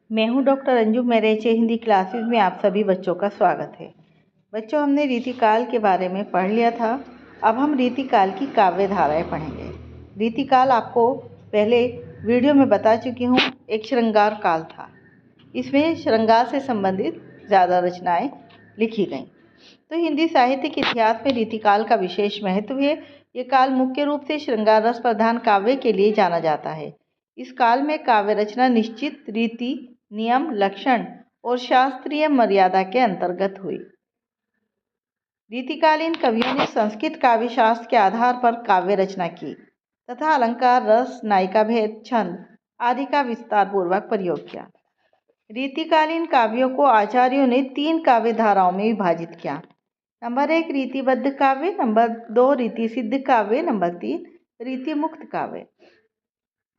मैं हूं डॉक्टर अंजू। मेरे हिंदी क्लासेस में आप सभी बच्चों का स्वागत है। बच्चों, हमने रीतिकाल के बारे में पढ़ लिया था। अब हम रीतिकाल की काव्य धाराएं पढ़ेंगे। रीतिकाल आपको पहले वीडियो में बता चुकी हूँ, एक श्रृंगार काल था। इसमें श्रृंगार से संबंधित ज़्यादा रचनाएं लिखी गईं। तो हिंदी साहित्य के इतिहास में रीतिकाल का विशेष महत्व है। ये काल मुख्य रूप से श्रृंगार रस प्रधान काव्य के लिए जाना जाता है। इस काल में काव्य रचना निश्चित रीति, नियम, लक्षण और शास्त्रीय मर्यादा के अंतर्गत हुई। रीतिकालीन कवियों ने संस्कृत काव्य शास्त्र के आधार पर काव्य रचना की तथा अलंकार, रस, नायिका भेद, छंद आदि का विस्तार पूर्वक प्रयोग किया। रीतिकालीन काव्यों को आचार्यों ने 3 काव्य धाराओं में विभाजित किया। नंबर 1 रीतिबद्ध काव्य, नंबर 2 रीति सिद्ध काव्य, नंबर 3 रीति मुक्त काव्य।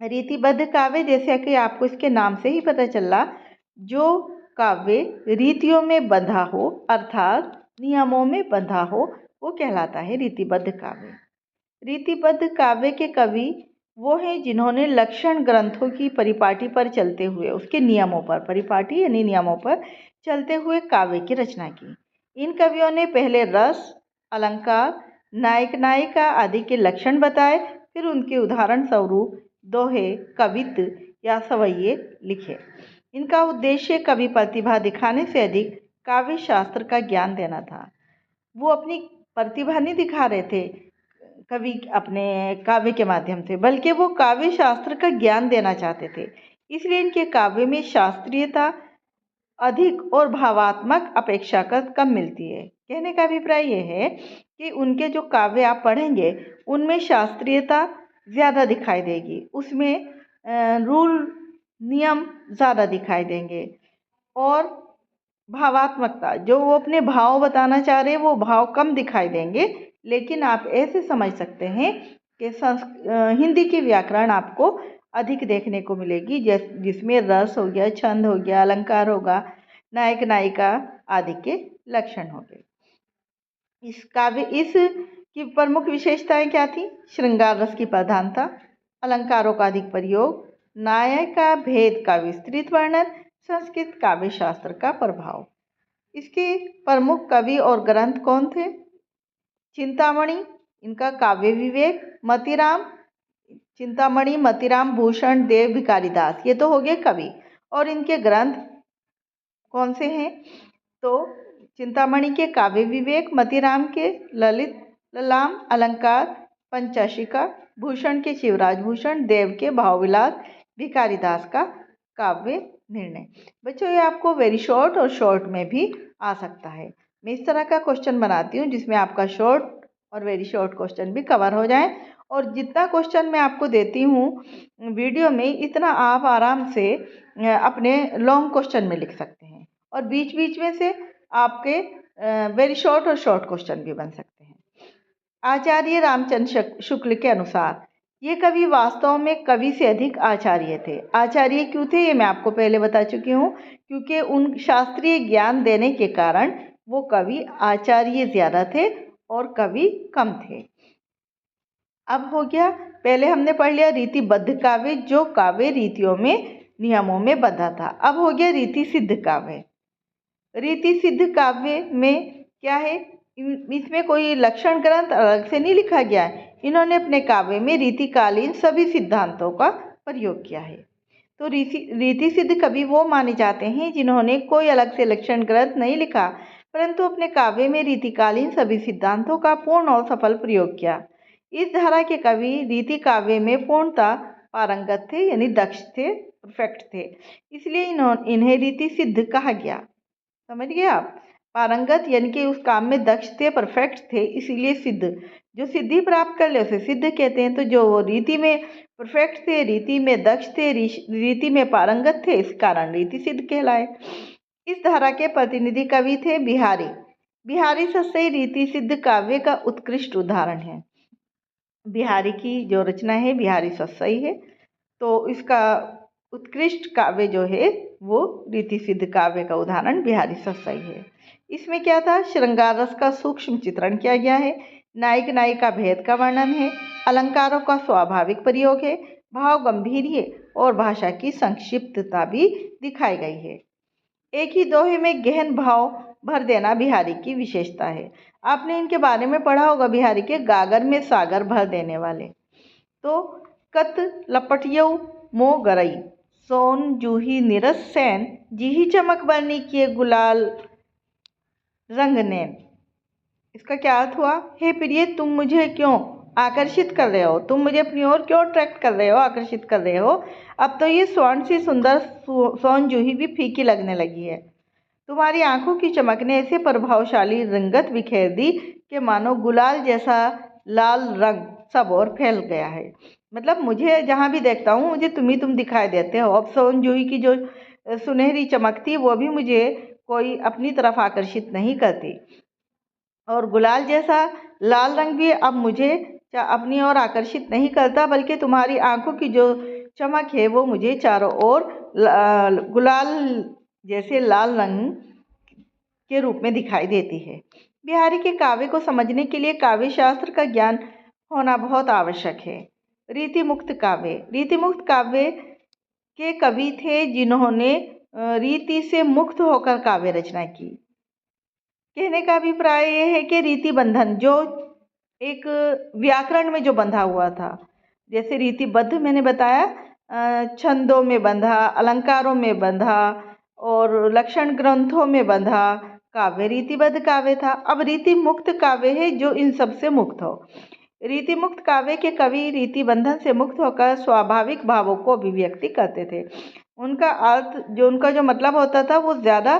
रीतिबद्ध काव्य, जैसे कि आपको इसके नाम से ही पता चला, जो काव्य रीतियों में बंधा हो अर्थात नियमों में बंधा हो, वो कहलाता है रीतिबद्ध काव्य। रीतिबद्ध काव्य के कवि वो हैं जिन्होंने लक्षण ग्रंथों की परिपाटी पर चलते हुए, उसके नियमों पर, परिपाटी यानी नियमों पर चलते हुए काव्य की रचना की। इन कवियों ने पहले रस, अलंकार, नायक नायिका आदि के लक्षण बताए, फिर उनके उदाहरण स्वरूप दोहे, कवित्त या सवैये लिखे। इनका उद्देश्य कवि प्रतिभा दिखाने से अधिक काव्य शास्त्र का ज्ञान देना था। वो अपनी प्रतिभा नहीं दिखा रहे थे कवि अपने काव्य के माध्यम से, बल्कि वो काव्य शास्त्र का ज्ञान देना चाहते थे। इसलिए इनके काव्य में शास्त्रीयता अधिक और भावात्मक अपेक्षाकृत कम मिलती है। कहने का अभिप्राय ये है कि उनके जो काव्य आप पढ़ेंगे उनमें शास्त्रीयता ज़्यादा दिखाई देगी, उसमें रूल नियम ज़्यादा दिखाई देंगे, और भावात्मकता, जो वो अपने भाव बताना चाह रहे हैं, वो भाव कम दिखाई देंगे। लेकिन आप ऐसे समझ सकते हैं कि हिंदी की व्याकरण आपको अधिक देखने को मिलेगी, जिसमें रस हो गया, छंद हो गया, अलंकार होगा, नायक नायिका आदि के लक्षण हो गए। इस की प्रमुख विशेषताएं क्या थी? श्रृंगार रस की प्रधानता, अलंकारों का अधिक प्रयोग, नायिका भेद का विस्तृत वर्णन, संस्कृत काव्य शास्त्र का प्रभाव। इसके प्रमुख कवि और ग्रंथ कौन थे? चिंतामणि, इनका काव्य विवेक, मतीराम, चिंतामणि, मतीराम, भूषण देव, भिखारीदास, ये तो हो गए कवि। और इनके ग्रंथ कौन से हैं? तो चिंतामणि के काव्य विवेक, मतीराम के ललित ललाम, अलंकार, पंचाशिका, भूषण के शिवराज भूषण, देव के भावविलास, भिखारीदास का काव्य निर्णय। बच्चों, ये आपको वेरी शॉर्ट और शॉर्ट में भी आ सकता है। मैं इस तरह का क्वेश्चन बनाती हूँ जिसमें आपका शॉर्ट और वेरी शॉर्ट क्वेश्चन भी कवर हो जाए, और जितना क्वेश्चन मैं आपको देती हूँ वीडियो में, इतना आप आराम से अपने लॉन्ग क्वेश्चन में लिख सकते हैं, और बीच बीच में से आपके वेरी शॉर्ट और शॉर्ट क्वेश्चन भी बन सकते हैं। आचार्य रामचंद्र शुक्ल के अनुसार ये कवि वास्तव में कवि से अधिक आचार्य थे। आचार्य क्यों थे ये मैं आपको पहले बता चुकी हूँ, क्योंकि उन शास्त्रीय ज्ञान देने के कारण वो कवि आचार्य ज़्यादा थे और कवि कम थे। अब हो गया, पहले हमने पढ़ लिया रीतिबद्ध काव्य, जो काव्य रीतियों में, नियमों में बंधा था। अब हो गया रीति सिद्ध काव्य। रीति सिद्ध काव्य में क्या है? इसमें कोई लक्षण ग्रंथ अलग से नहीं लिखा गया है। इन्होंने अपने काव्य में रीतिकालीन सभी सिद्धांतों का प्रयोग किया है। तो रीति सिद्ध कवि वो माने जाते हैं जिन्होंने कोई अलग से लक्षण ग्रंथ नहीं लिखा, परंतु अपने काव्य में रीतिकालीन सभी सिद्धांतों का पूर्ण और सफल प्रयोग किया। इस धारा के कवि रीति काव्य में पूर्णतः पारंगत थे, यानी दक्ष थे, परफेक्ट थे। इसलिए इन्हें रीति सिद्ध कहा गया। समझ गए आप? पारंगत यानी कि उस काम में दक्ष थे, परफेक्ट थे, इसीलिए सिद्ध, जो सिद्धि प्राप्त कर ले उसे सिद्ध कहते हैं। तो जो वो रीति में परफेक्ट थे, रीति में दक्ष थे, रीति में पारंगत थे, इस कारण रीति सिद्ध कहलाए। इस धारा के प्रतिनिधि कवि थे बिहारी। बिहारी सस्सई रीति सिद्ध काव्य का उत्कृष्ट उदाहरण है। बिहारी की जो रचना है बिहारी सस्सई है, तो इसका उत्कृष्ट काव्य जो है वो रीति सिद्ध काव्य का उदाहरण बिहारी सस्सई है। इसमें क्या था? श्रृंगार रस का सूक्ष्म चित्रण किया गया है, नायक नायिका भेद का वर्णन है, अलंकारों का स्वाभाविक प्रयोग है, भाव गंभीर्य और भाषा की संक्षिप्तता भी दिखाई गई है। एक ही दोहे में गहन भाव भर देना बिहारी की विशेषता है। आपने इनके बारे में पढ़ा होगा, बिहारी के गागर में सागर भर देने वाले। तो कत लपटियऊ मो गरई, सोन जूही निरस सैन, जीही चमक बरनी किए गुलाल रंग नैन। इसका क्या अर्थ हुआ? हे प्रिय, तुम मुझे क्यों आकर्षित कर रहे हो, तुम मुझे अपनी ओर क्यों अट्रैक्ट कर रहे हो, आकर्षित कर रहे हो। अब तो ये स्वर्ण सी सुंदर सोन जूही भी फीकी लगने लगी है। तुम्हारी आंखों की चमक ने ऐसे प्रभावशाली रंगत बिखेर दी कि मानो गुलाल जैसा लाल रंग सब और फैल गया है। मतलब मुझे जहाँ भी देखता हूँ मुझे तुम दिखाई देते हो। अब सोन जूही की जो सुनहरी चमक थी वो भी मुझे कोई अपनी तरफ आकर्षित नहीं करती, और गुलाल जैसा लाल रंग भी अब मुझे अपनी ओर आकर्षित नहीं करता, बल्कि तुम्हारी आंखों की जो चमक है वो मुझे चारों ओर गुलाल जैसे लाल रंग के रूप में दिखाई देती है। बिहारी के काव्य को समझने के लिए काव्य शास्त्र का ज्ञान होना बहुत आवश्यक है। रीतिमुक्त काव्य। रीतिमुक्त काव्य के कवि थे जिन्होंने रीति से मुक्त होकर काव्य रचना की। कहने का अभिप्राय यह है कि रीति बंधन जो एक व्याकरण में जो बंधा हुआ था, जैसे रीतिबद्ध मैंने बताया, छंदों में बंधा, अलंकारों में बंधा और लक्षण ग्रंथों में बंधा काव्य रीतिबद्ध काव्य था। अब रीति मुक्त काव्य है जो इन सब से मुक्त हो। रीति मुक्त काव्य के कवि रीति बंधन से मुक्त होकर स्वाभाविक भावों को अभिव्यक्ति करते थे। उनका अर्थ उनका जो मतलब होता था वो ज़्यादा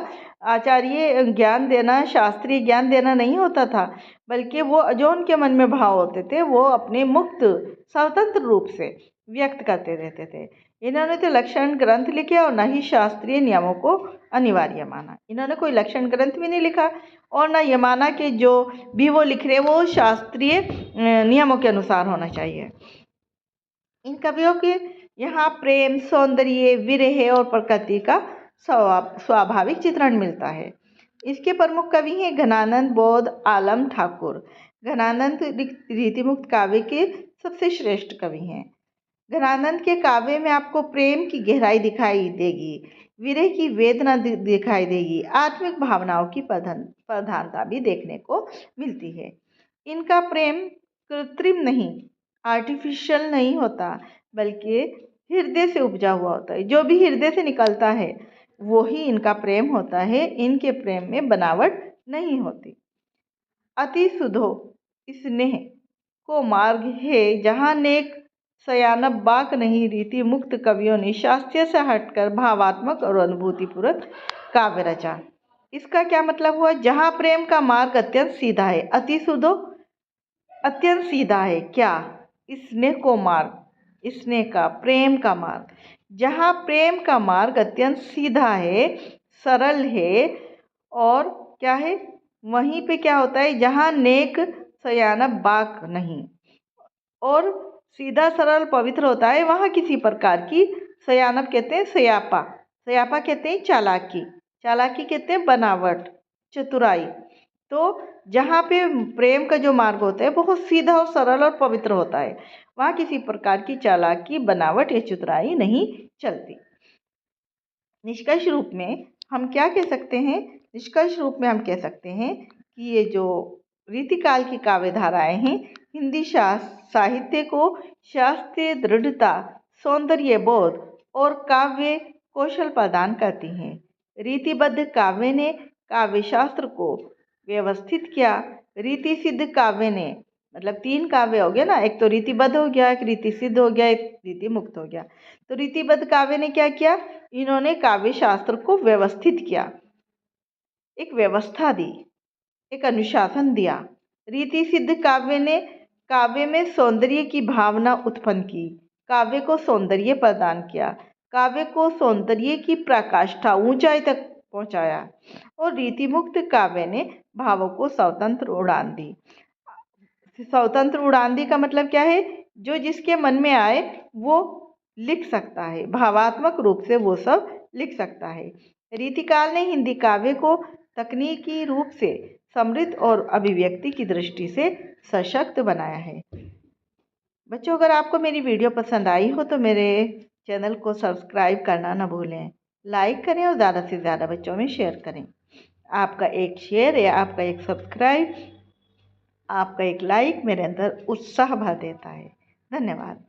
आचार्य ज्ञान देना, शास्त्रीय ज्ञान देना नहीं होता था, बल्कि वो जो उनके मन में भाव होते थे वो अपने मुक्त स्वतंत्र रूप से व्यक्त करते रहते थे। इन्होंने तो लक्षण ग्रंथ लिखे और न ही शास्त्रीय नियमों को अनिवार्य माना। इन्होंने कोई लक्षण ग्रंथ भी नहीं लिखा और न ये माना कि जो भी वो लिख रहे वो शास्त्रीय नियमों के अनुसार होना चाहिए। इन कवियों के यहाँ प्रेम, सौंदर्य, विरह और प्रकृति का स्वाभाविक चित्रण मिलता है। इसके प्रमुख कवि हैं घनानंद, बोध, आलम ठाकुर। घनानंद रीतिमुक्त काव्य के सबसे श्रेष्ठ कवि हैं। घनानंद के काव्य में आपको प्रेम की गहराई दिखाई देगी, विरह की वेदना दिखाई देगी, आत्मिक भावनाओं की प्रधानता भी देखने को मिलती है। इनका प्रेम कृत्रिम नहीं, आर्टिफिशियल नहीं होता, बल्कि हृदय से उपजा हुआ होता है। जो भी हृदय से निकलता है वो ही इनका प्रेम होता है। इनके प्रेम में बनावट नहीं होती। अति सुधो स्नेह को मार्ग है जहाँ नेक सयानब बाक नहीं। रीति मुक्त कवियों ने शास्त्रीय से हटकर भावात्मक और अनुभूतिपूर्वक काव्य रचा। इसका क्या मतलब हुआ? जहाँ प्रेम का मार्ग अत्यंत सीधा है, अति सुधो अत्यंत सीधा है, क्या? स्नेह को मार्ग, स्नेह का, प्रेम का मार्ग। जहाँ प्रेम का मार्ग अत्यंत सीधा है, सरल है, और क्या है, वहीं पे क्या होता है, जहाँ नेक सयानब बाक नहीं, और सीधा सरल पवित्र होता है, वहाँ किसी प्रकार की, सयानब कहते हैं सयापा, सयापा कहते हैं चालाकी, चालाकी कहते हैं बनावट, चतुराई। तो जहाँ पे प्रेम का जो मार्ग होता है बहुत सीधा और सरल और पवित्र होता है, वहाँ किसी प्रकार की चालाकी, बनावट या चतुराई नहीं चलती। निष्कर्ष रूप में हम क्या कह सकते हैं? निष्कर्ष रूप में हम कह सकते हैं कि ये जो रीतिकाल की काव्य धाराएं हैं, हिंदी साहित्य को शास्त्रीय दृढ़ता, सौंदर्य बोध और काव्य कौशल प्रदान करती हैं। रीतिबद्ध काव्य ने काव्य शास्त्र को व्यवस्थित किया। रीति सिद्ध काव्य ने, मतलब 3 काव्य हो गया ना, एक तो रीतिबद्ध हो गया, एक रीति सिद्ध हो गया, एक रीति मुक्त हो गया। तो रीतिबद्ध काव्य ने क्या किया? इन्होंने काव्य शास्त्र को व्यवस्थित किया, एक व्यवस्था दी, एक अनुशासन दिया। रीति सिद्ध काव्य ने काव्य में सौंदर्य की भावना उत्पन्न की, काव्य को सौंदर्य प्रदान किया, काव्य को सौंदर्य की प्रकाष्ठा, ऊंचाई तक पहुंचाया, और रीति मुक्त काव्य ने भावों को स्वतंत्र उड़ान दी। स्वतंत्र उड़ान दी का मतलब क्या है? जो जिसके मन में आए वो लिख सकता है, भावात्मक रूप से वो सब लिख सकता है। रीतिकाल ने हिंदी काव्य को तकनीकी रूप से समृद्ध और अभिव्यक्ति की दृष्टि से सशक्त बनाया है। बच्चों, अगर आपको मेरी वीडियो पसंद आई हो तो मेरे चैनल को सब्सक्राइब करना ना भूलें। लाइक करें और ज़्यादा से ज़्यादा बच्चों में शेयर करें। आपका एक शेयर या आपका एक सब्सक्राइब, आपका एक लाइक मेरे अंदर उत्साह भर देता है। धन्यवाद।